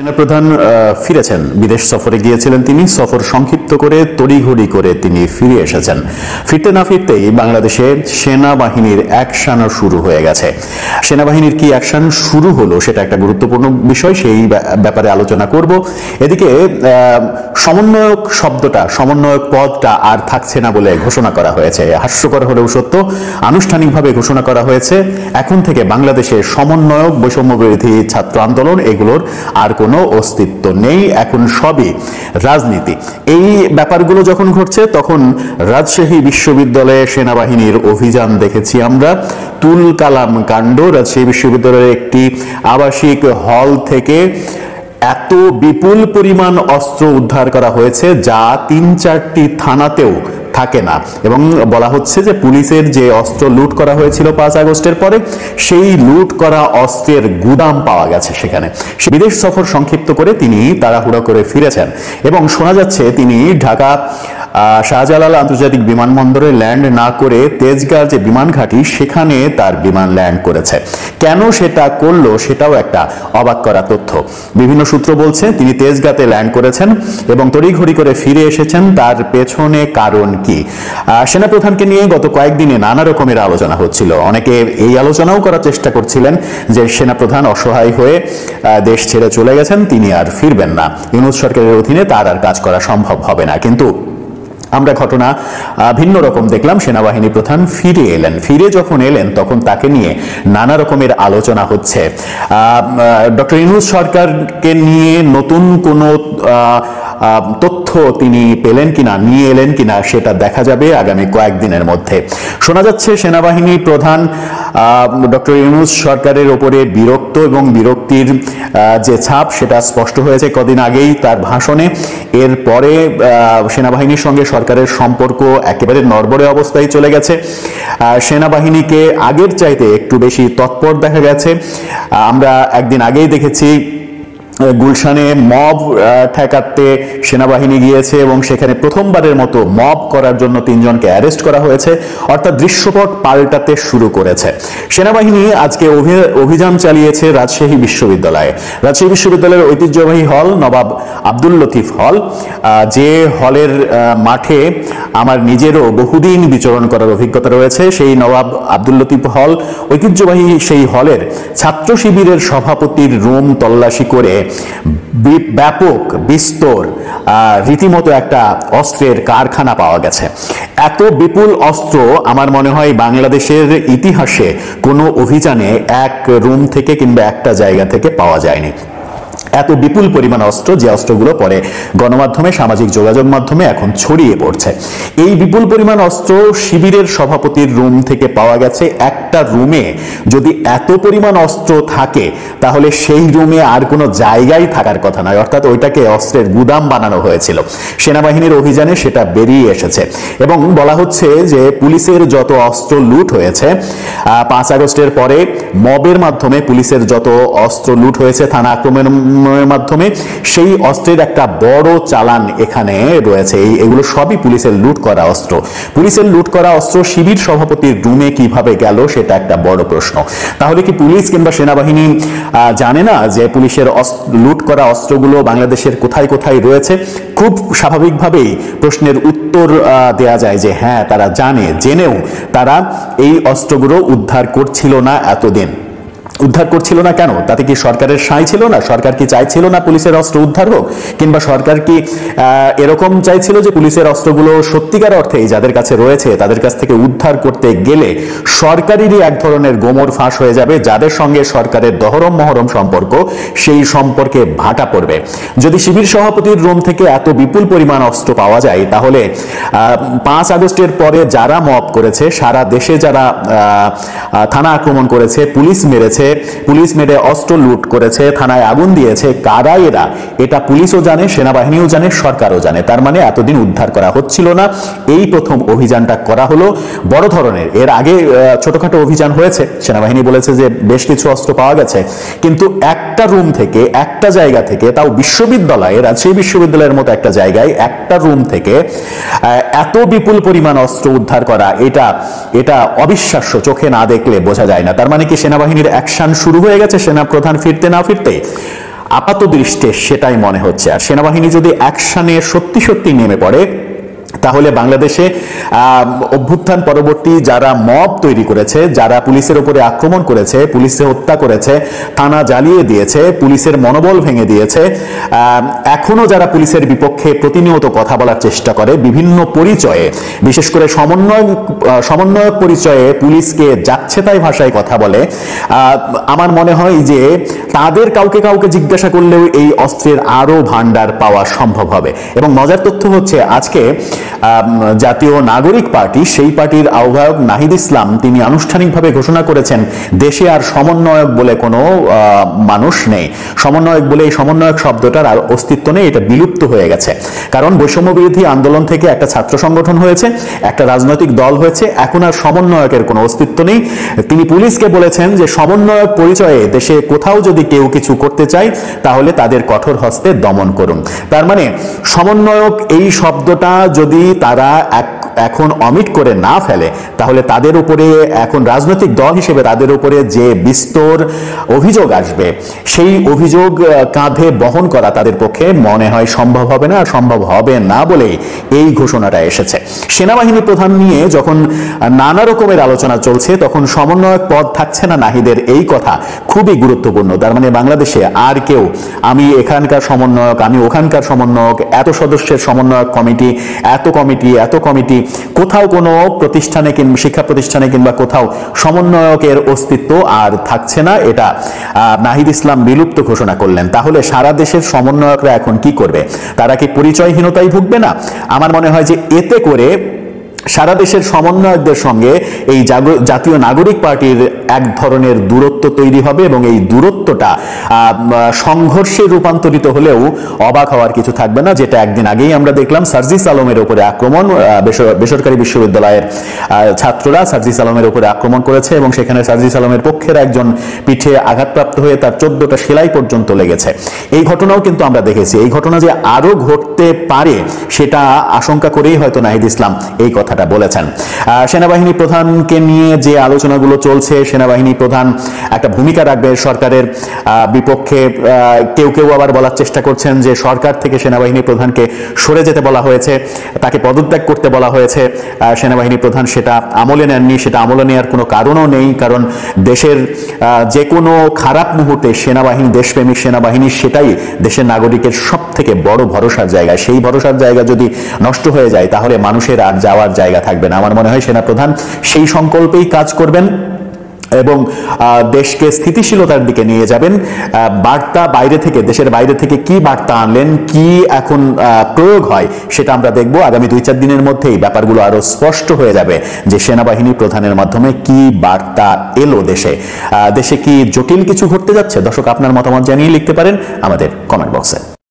সেনাপ্রধান ফিরেছেন, বিদেশ সফরে গিয়েছিলেন তিনি। সফর সংক্ষিপ্ত করে তড়িঘড়ি করে তিনি ফিরে এসেছেন। ফিরতে না ফিরতেই বাংলাদেশে সেনাবাহিনীর অ্যাকশন শুরু হয়ে গেছে। সেনাবাহিনীর কি অ্যাকশন শুরু হলো সেটা একটা গুরুত্বপূর্ণ বিষয়, সেই ব্যাপারে আলোচনা করব। এদিকে সমন্বয়ক শব্দটা, সমন্বয়ক পদটা আর থাকছে না বলে ঘোষণা করা হয়েছে। হাস্যকর হলেও সত্য, আনুষ্ঠানিকভাবে ঘোষণা করা হয়েছে এখন থেকে বাংলাদেশে সমন্বয়ক, বৈষম্য বিরোধী ছাত্র আন্দোলন এগুলোর আর কোনো অস্তিত্ব নেই, এখন সবই রাজনীতি। এই ব্যাপারগুলো যখন ঘটছে তখন রাজশাহী বিশ্ববিদ্যালয়ে সেনাবাহিনীর অভিযান দেখেছি আমরা। তুল কালাম কাণ্ড। রাজশাহী বিশ্ববিদ্যালয়ের একটি আবাসিক হল থেকে এত বিপুল পরিমাণ অস্ত্র উদ্ধার করা হয়েছে যা ৩-৪টি থানাতেও থাকে না, এবং বলা হচ্ছে যে পুলিশের যে অস্ত্র লুট করা হয়েছিল ৫ আগস্টের পরে, সেই লুট করা অস্ত্রের গুদাম পাওয়া গেছে সেখানে। বিদেশ সফর সংক্ষিপ্ত করে তিনি তাড়াহুড়ো করে ফিরেছেন এবং শোনা যাচ্ছে তিনি ঢাকা শাহজালাল আন্তর্জাতিক বিমানবন্দরে ল্যান্ড না করে তেজগাঁ যে বিমান ঘাঁটি সেখানে তার বিমান ল্যান্ড করেছে। কেন সেটা করলো সেটাও একটা অবাক করা তথ্য। বিভিন্ন সূত্র বলছে তিনি তেজগাঁতে ল্যান্ড করেছেন এবং তড়িঘড়ি করে ফিরে এসেছেন। তার পেছনে কারণ কি? সেনাপ্রধানকে নিয়ে গত কয়েকদিনে নানা রকমের আলোচনা হচ্ছিল। অনেকে এই আলোচনাও করার চেষ্টা করছিলেন যে সেনাপ্রধান অসহায় হয়ে দেশ ছেড়ে চলে গেছেন, তিনি আর ফিরবেন না, ইউনূস সরকারের অধীনে তার আর কাজ করা সম্ভব হবে না। কিন্তু আমরা ঘটনা ভিন্ন রকম দেখলাম। সেনাবাহিনী প্রধান ফিরে এলেন। ফিরে যখন এলেন তখন তাকে নিয়ে নানা রকমের আলোচনা হচ্ছে। ডক্টর ইউনূস সরকারকে নিয়ে নতুন কোনো তথ্য তিনি পেলেন কিনা, নিয়ে এলেন কিনা সেটা দেখা যাবে আগামী কয়েকদিনের মধ্যে। শোনা যাচ্ছে সেনাবাহিনী প্রধান ডক্টর ইউনূস সরকারের ওপরে বিরক্ত, এবং বিরক্তির যে ছাপ সেটা স্পষ্ট হয়েছে কদিন আগেই তার ভাষণে। এরপরে সেনাবাহিনীর সঙ্গে সরকারের সম্পর্ক একেবারে নড়বড়ে অবস্থায় চলে গেছে। সেনাবাহিনীকে আগের চাইতে একটু বেশি তৎপর দেখা গেছে। আমরা একদিন আগেই দেখেছি গুলশানে মব ঠেকাতে সেনাবাহিনী গিয়েছে এবং সেখানে প্রথমবারের মতো মব করার জন্য ৩ জনকে অ্যারেস্ট করা হয়েছে। অর্থাৎ দৃশ্যপট পাল্টাতে শুরু করেছে। সেনাবাহিনী আজকে অভিযান চালিয়েছে রাজশাহী বিশ্ববিদ্যালয়ে। রাজশাহী বিশ্ববিদ্যালয়ের ঐতিহ্যবাহী হল নবাব আব্দুল লতিফ হল, যে হলের মাঠে আমার নিজেরও বহুদিন বিচরণ করার অভিজ্ঞতা রয়েছে। সেই নবাব আব্দুল লতিফ হল, ঐতিহ্যবাহী সেই হলের ছাত্র শিবিরের সভাপতির রুম তল্লাশি করে ব্যাপক বিস্তর রীতিমতো একটা অস্ত্রের কারখানা পাওয়া গেছে। এত বিপুল অস্ত্র আমার মনে হয় বাংলাদেশের ইতিহাসে কোনো অভিযানে এক রুম থেকে কিংবা একটা জায়গা থেকে পাওয়া যায়নি। এত বিপুল পরিমাণ অস্ত্র, যে অস্ত্রগুলো পরে গণমাধ্যমে, সামাজিক যোগাযোগ মাধ্যমে এখন ছড়িয়ে পড়ছে। এই বিপুল পরিমাণ অস্ত্র শিবিরের সভাপতির রুম থেকে পাওয়া গেছে। একটা রুমে যদি এত পরিমাণ অস্ত্র থাকে তাহলে সেই রুমে আর কোনো জায়গায় থাকার কথা নয়, অর্থাৎ ওইটাকে অস্ত্রের গুদাম বানানো হয়েছিল। সেনাবাহিনীর অভিযানে সেটা বেরিয়ে এসেছে এবং বলা হচ্ছে যে পুলিশের যত অস্ত্র লুট হয়েছে ৫ আগস্টের পরে মবের মাধ্যমে পুলিশের যত অস্ত্র লুট হয়েছে থানা আক্রমণের মাধ্যমে, সেই অস্ত্রের একটা বড় চালান এখানে রয়েছে। এগুলো সবই পুলিশের লুট করা অস্ত্র। পুলিশের লুট করা অস্ত্র শিবির সভাপতির রুমে কিভাবে গেল সেটা একটা বড় প্রশ্ন। তাহলে কি পুলিশ কিংবা সেনাবাহিনী জানে না যে পুলিশের লুট করা অস্ত্রগুলো বাংলাদেশের কোথায় কোথায় রয়েছে? খুব স্বাভাবিকভাবেই প্রশ্নের উত্তর দেয়া যায় যে হ্যাঁ, তারা জানে, জেনেও তারা এই অস্ত্রগুলো উদ্ধার করছিল না এতদিন। উদ্ধার করছিল না কেন? তাতে কি সরকারের সায় ছিল না? সরকার কি চাইছিল না পুলিশের অস্ত্র উদ্ধার হোক? কিংবা সরকার কি এরকম চাইছিল যে পুলিশের অস্ত্রগুলো সত্যিকার অর্থেই যাদের কাছে রয়েছে তাদের কাছ থেকে উদ্ধার করতে গেলে সরকারেরই এক ধরনের গোমর ফাঁস হয়ে যাবে, যাদের সঙ্গে সরকারের দহরম মহরম সম্পর্ক, সেই সম্পর্কে ভাটা পড়বে? যদি শিবির সভাপতির রুম থেকে এত বিপুল পরিমাণ অস্ত্র পাওয়া যায় তাহলে ৫ আগস্টের পরে যারা মব করেছে, সারা দেশে যারা থানা আক্রমণ করেছে, পুলিশ মেরেছে, পুলিশ মেরে অস্ত্র লুট করেছে, থানায় আগুন দিয়েছে, কারা এরা? এটা পুলিশও জানে, সেনাবাহিনীও জানে, সরকারও জানে। তার মানে এতদিন উদ্ধার করা হচ্ছিল না, এই প্রথম অভিযানটা করা হলো বড় ধরনের। এর আগে ছোটখাটো অভিযান হয়েছে, সেনাবাহিনী বলেছে যে বেশ কিছু অস্ত্র পাওয়া গেছে, কিন্তু একটা রুম থেকে, একটা জায়গা থেকে, তাও বিশ্ববিদ্যালয়ে, রাজশাহী বিশ্ববিদ্যালয়ের মতো একটা জায়গায় একটা রুম থেকে এত বিপুল পরিমাণ অস্ত্র উদ্ধার করা, এটা অবিশ্বাস্য। চোখে না দেখলে বোঝা যায় না। তার মানে কি সেনাবাহিনীর অ্যাকশন শুরু হয়ে গেছে সেনা প্রধান ফিরতে না ফিরতে? আপাত দৃষ্টে সেটাই মনে হচ্ছে। আর সেনাবাহিনী যদি অ্যাকশনে সত্যি সত্যি নেমে পড়ে, তাহলে বাংলাদেশে অভ্যুত্থান পরবর্তী যারা মব তৈরি করেছে, যারা পুলিশের উপরে আক্রমণ করেছে, পুলিশে হত্যা করেছে, থানা জ্বালিয়ে দিয়েছে, পুলিশের মনোবল ভেঙে দিয়েছে, এখনো যারা পুলিশের বিপক্ষে প্রতিনিয়ত কথা বলার চেষ্টা করে বিভিন্ন পরিচয়ে, বিশেষ করে সমন্বয়ক পরিচয়ে পুলিশকে যাচ্ছে তাই ভাষায় কথা বলে, আমার মনে হয় যে তাদের কাউকে কাউকে জিজ্ঞাসা করলেও এই অস্ত্রের আরো ভান্ডার পাওয়া সম্ভব হবে। এবং মজার তথ্য হচ্ছে, আজকে জাতীয় নাগরিক পার্টি, সেই পার্টির আহ্বায়ক নাহিদ ইসলাম তিনি আনুষ্ঠানিকভাবে ঘোষণা করেছেন দেশে আর সমন্বয়ক বলে কোনো মানুষ নেই। সমন্বয়ক বলে এই সমন্বয়ক শব্দটার আর অস্তিত্ব নেই, এটা বিলুপ্ত হয়ে গেছে। কারণ বৈষম্য বিরোধী আন্দোলন থেকে একটা ছাত্র সংগঠন হয়েছে, একটা রাজনৈতিক দল হয়েছে, এখন আর সমন্বয়কের কোনো অস্তিত্ব নেই। তিনি পুলিশকে বলেছেন যে সমন্বয়ক পরিচয়ে দেশে কোথাও যদি কেউ কিছু করতে চায় তাহলে তাদের কঠোর হস্তে দমন করুন। তার মানে সমন্বয়ক এই শব্দটা যদি তারা এখন অমিট করে না ফেলে, তাহলে তাদের উপরে এখন রাজনৈতিক দল হিসেবে তাদের উপরে যে বিস্তর অভিযোগ আসবে, সেই অভিযোগ কাঁধে বহন করা তাদের পক্ষে মনে হয় সম্ভব হবে না। আর সম্ভব হবে না বলেই এই ঘোষণাটা এসেছে। সেনাবাহিনী প্রধান নিয়ে যখন নানা রকমের আলোচনা চলছে, তখন সমন্বয়ক পদ থাকছে না নাহিদের, এই কথা খুবই গুরুত্বপূর্ণ। তার মানে বাংলাদেশে আর কেউ আমি এখানকার সমন্বয়ক, আমি ওখানকার সমন্বয়ক, এত সদস্যের সমন্বয়ক কমিটি, এত কমিটি, কোথাও কোনো প্রতিষ্ঠানে কিংবা শিক্ষা প্রতিষ্ঠানে কিংবা কোথাও সমন্বয়কের অস্তিত্ব আর থাকছে না। এটা নাহিদ ইসলাম বিলুপ্ত ঘোষণা করলেন। তাহলে সারা দেশের সমন্বয়করা এখন কি করবে? তারা কি পরিচয়হীনতায় ভুগবে না? আমার মনে হয় যে এতে করে সারা দেশের সমন্বয়কদের সঙ্গে এই জাতীয় নাগরিক পার্টির এক ধরনের দূরত্ব তৈরি হবে, এবং এই দূরত্বটা সংঘর্ষে রূপান্তরিত হলেও অবাক হওয়ার কিছু থাকবে না। যেটা একদিন আগেই আমরা দেখলাম, সার্জিস আলমের উপরে আক্রমণ, বেসরকারি বিশ্ববিদ্যালয়ের ছাত্ররা সার্জিস আলমের উপরে আক্রমণ করেছে এবং সেখানে সার্জিস আলমের পক্ষের একজন পিঠে আঘাতপ্রাপ্ত হয়ে তার 14টা সেলাই পর্যন্ত লেগেছে। এই ঘটনাও কিন্তু আমরা দেখেছি। এই ঘটনা যে আরো ঘটতে পারে সেটা আশঙ্কা করেই হয়তো নাহিদ ইসলাম এই কথা বলেছেন। সেনাবাহিনী প্রধানকে নিয়ে যে আলোচনাগুলো চলছে, সেনাবাহিনী প্রধান একটা ভূমিকা রাখবে সরকারের বিপক্ষে। কেউ আবার বলার চেষ্টা করছেন যে সরকার থেকে সেনাবাহিনী প্রধানকে সরে যেতে বলা হয়েছে, তাকে পদত্যাগ করতে বলা হয়েছে। সেনাবাহিনী প্রধান সেটা আমলে নেননি, সেটা আমলে নেওয়ার কোনো কারণও নেই। কারণ দেশের যে কোনো খারাপ মুহূর্তে সেনাবাহিনী, দেশপ্রেমিক সেনাবাহিনী, সেটাই দেশের নাগরিকের সব থেকে বড় ভরসার জায়গা। সেই ভরসার জায়গা যদি নষ্ট হয়ে যায় তাহলে মানুষের আর যাওয়ার জায়গা থাকবে না। আমার মনে হয় সেনাপ্রধান সেই সংকল্পেই কাজ করবেন এবং দেশকে স্থিতিশীলতার দিকে নিয়ে যাবেন। বার্তা বাইরে থেকে, দেশের বাইরে থেকে কি বার্তা আনলেন, কি এখন প্রয়োগ হয়, সেটা আমরা দেখব। আগামী 2-4 দিনের মধ্যেই ব্যাপারগুলো আরো স্পষ্ট হয়ে যাবে যে সেনাবাহিনী প্রধানের মাধ্যমে কি বার্তা এলো দেশে কি জটিল কিছু ঘটতে যাচ্ছে। দর্শক, আপনার মতামত জানিয়ে লিখতে পারেন আমাদের কমেন্ট বক্সে।